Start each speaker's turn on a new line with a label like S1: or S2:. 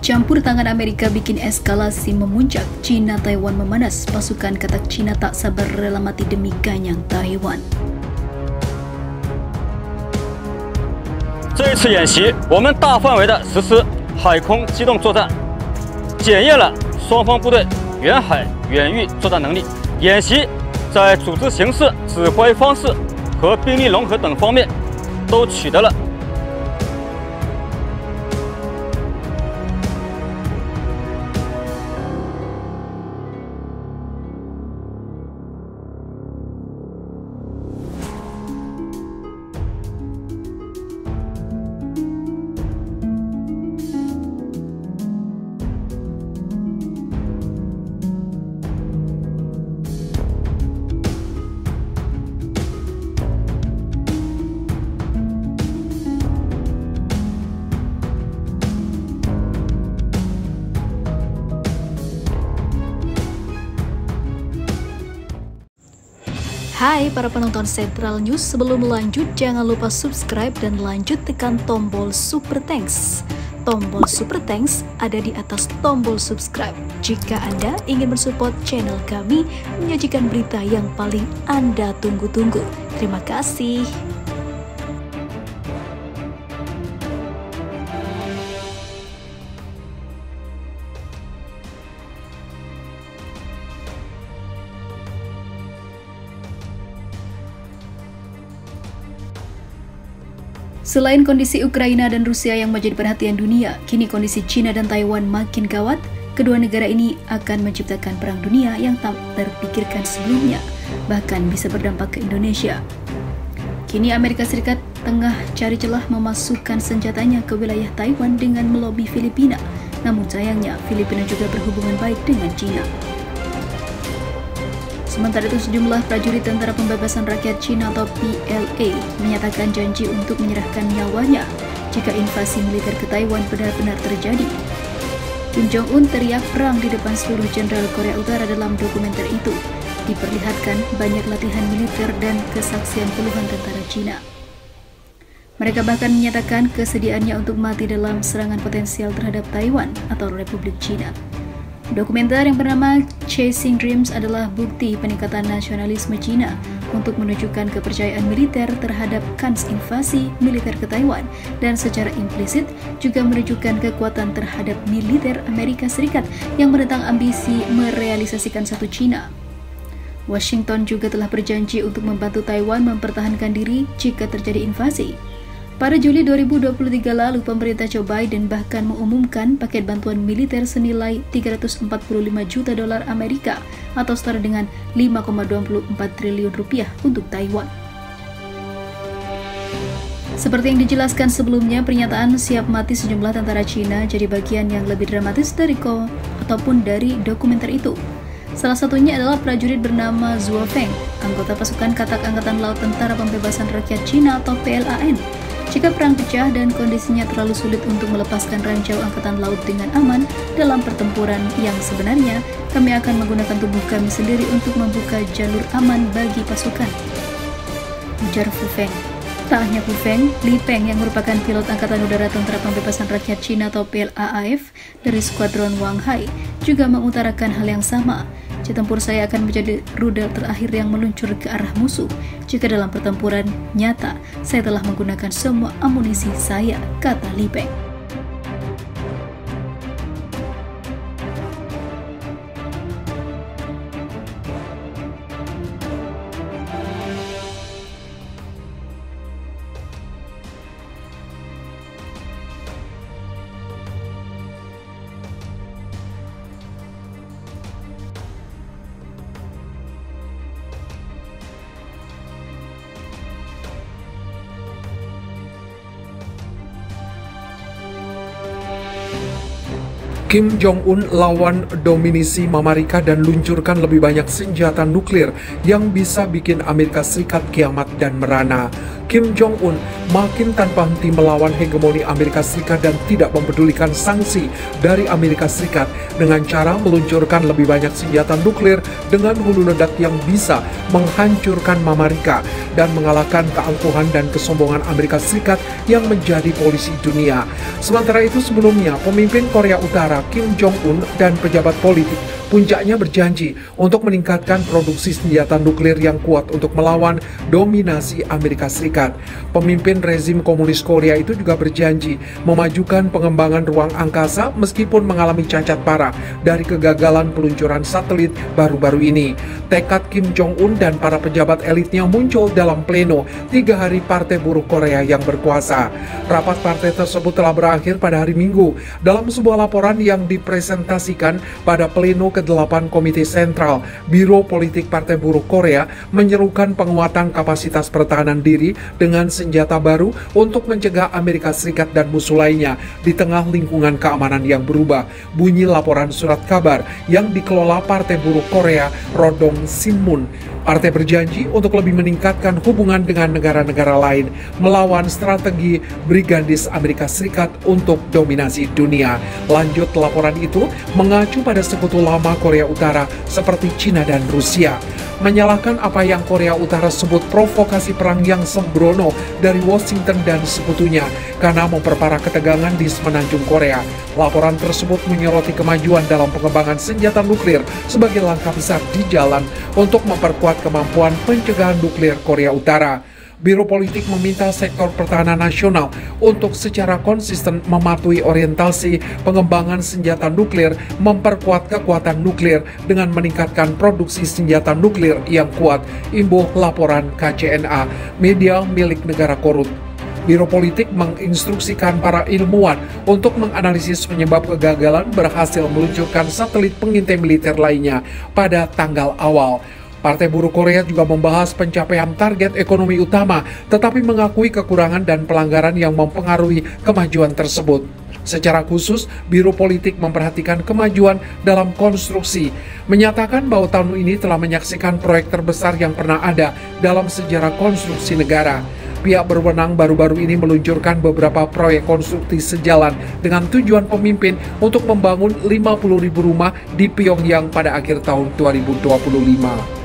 S1: Campur tangan Amerika bikin eskalasi memuncak. China Taiwan memanas. Pasukan katak China tak sabar rela mati demi ganyang Taiwan.
S2: 这一次演习，我们大范围的实施海空机动作战，检验了双方部队远海远域作战能力。演习在组织形式、指挥方式和兵力融合等方面都取得了
S1: Hai para penonton Central News, sebelum lanjut jangan lupa subscribe dan lanjut tekan tombol Super Thanks. Tombol Super Thanks ada di atas tombol subscribe. Jika Anda ingin mensupport channel kami menyajikan berita yang paling Anda tunggu-tunggu. Terima kasih. Selain kondisi Ukraina dan Rusia yang menjadi perhatian dunia, kini kondisi China dan Taiwan makin gawat. Kedua negara ini akan menciptakan perang dunia yang tak terpikirkan sebelumnya, bahkan bisa berdampak ke Indonesia. Kini Amerika Serikat tengah cari celah memasukkan senjatanya ke wilayah Taiwan dengan melobi Filipina. Namun sayangnya, Filipina juga berhubungan baik dengan China. Sementara itu, sejumlah prajurit Tentara Pembebasan Rakyat Cina atau PLA menyatakan janji untuk menyerahkan nyawanya jika invasi militer ke Taiwan benar-benar terjadi. Kim Jong-un teriak perang di depan seluruh jenderal Korea Utara dalam dokumenter itu. Diperlihatkan banyak latihan militer dan kesaksian puluhan tentara Cina. Mereka bahkan menyatakan kesediaannya untuk mati dalam serangan potensial terhadap Taiwan atau Republik Cina. Dokumenter yang bernama Chasing Dreams adalah bukti peningkatan nasionalisme Cina untuk menunjukkan kepercayaan militer terhadap kans invasi militer ke Taiwan dan secara implisit juga menunjukkan kekuatan terhadap militer Amerika Serikat yang menentang ambisi merealisasikan satu Cina. Washington juga telah berjanji untuk membantu Taiwan mempertahankan diri jika terjadi invasi. Pada Juli 2023 lalu, pemerintah Joe Biden bahkan mengumumkan paket bantuan militer senilai 345 juta dolar Amerika atau setara dengan 5,24 triliun rupiah untuk Taiwan. Seperti yang dijelaskan sebelumnya, pernyataan siap mati sejumlah tentara Cina jadi bagian yang lebih dramatis dari dokumenter itu. Salah satunya adalah prajurit bernama Zhuo Feng, anggota pasukan katak Angkatan Laut Tentara Pembebasan Rakyat Cina atau PLAN. Jika perang pecah dan kondisinya terlalu sulit untuk melepaskan ranjau Angkatan Laut dengan aman dalam pertempuran yang sebenarnya, kami akan menggunakan tubuh kami sendiri untuk membuka jalur aman bagi pasukan, ujar Fu Feng. Tak hanya Fu Feng, Li Peng yang merupakan pilot Angkatan Udara Tentara Pembebasan Rakyat Cina atau PLAAF dari Skuadron Wang Hai juga mengutarakan hal yang sama. Jet tempur saya akan menjadi rudal terakhir yang meluncur ke arah musuh. Jika dalam pertempuran nyata, saya telah menggunakan semua amunisi saya, kata Li Peng.
S3: Kim Jong-un lawan dominisi Amerika dan luncurkan lebih banyak senjata nuklir yang bisa bikin Amerika Serikat kiamat dan merana. Kim Jong-un makin tanpa henti melawan hegemoni Amerika Serikat dan tidak mempedulikan sanksi dari Amerika Serikat dengan cara meluncurkan lebih banyak senjata nuklir dengan hulu ledak yang bisa menghancurkan Amerika dan mengalahkan keangkuhan dan kesombongan Amerika Serikat yang menjadi polisi dunia. Sementara itu sebelumnya, pemimpin Korea Utara Kim Jong-un dan pejabat politik puncaknya berjanji untuk meningkatkan produksi senjata nuklir yang kuat untuk melawan dominasi Amerika Serikat. Pemimpin rezim komunis Korea itu juga berjanji memajukan pengembangan ruang angkasa meskipun mengalami cacat parah dari kegagalan peluncuran satelit baru-baru ini. Tekad Kim Jong-un dan para pejabat elitnya muncul dalam pleno 3 hari Partai Buruh Korea yang berkuasa. Rapat partai tersebut telah berakhir pada hari Minggu. Dalam sebuah laporan yang dipresentasikan pada pleno ke-8 Komite Sentral, Biro Politik Partai Buruh Korea menyerukan penguatan kapasitas pertahanan diri dengan senjata baru untuk mencegah Amerika Serikat dan musuh lainnya di tengah lingkungan keamanan yang berubah. Bunyi laporan surat kabar yang dikelola Partai Buruh Korea, Rodong Sinmun. Partai berjanji untuk lebih meningkatkan hubungan dengan negara-negara lain melawan strategi brigadis Amerika Serikat untuk dominasi dunia. Lanjut laporan itu mengacu pada sekutu lama Korea Utara seperti Cina dan Rusia, menyalahkan apa yang Korea Utara sebut provokasi perang yang sembrono dari Washington dan sekutunya karena memperparah ketegangan di semenanjung Korea. Laporan tersebut menyoroti kemajuan dalam pengembangan senjata nuklir sebagai langkah besar di jalan untuk memperkuat kemampuan pencegahan nuklir Korea Utara. Biro Politik meminta sektor pertahanan nasional untuk secara konsisten mematuhi orientasi pengembangan senjata nuklir, memperkuat kekuatan nuklir dengan meningkatkan produksi senjata nuklir yang kuat, imbuh laporan KCNA, media milik negara korut. Biro Politik menginstruksikan para ilmuwan untuk menganalisis penyebab kegagalan berhasil meluncurkan satelit pengintai militer lainnya pada tanggal awal. Partai Buruh Korea juga membahas pencapaian target ekonomi utama, tetapi mengakui kekurangan dan pelanggaran yang mempengaruhi kemajuan tersebut. Secara khusus, Biro Politik memperhatikan kemajuan dalam konstruksi, menyatakan bahwa tahun ini telah menyaksikan proyek terbesar yang pernah ada dalam sejarah konstruksi negara. Pihak berwenang baru-baru ini meluncurkan beberapa proyek konstruksi sejalan dengan tujuan pemimpin untuk membangun 50.000 rumah di Pyongyang pada akhir tahun 2025.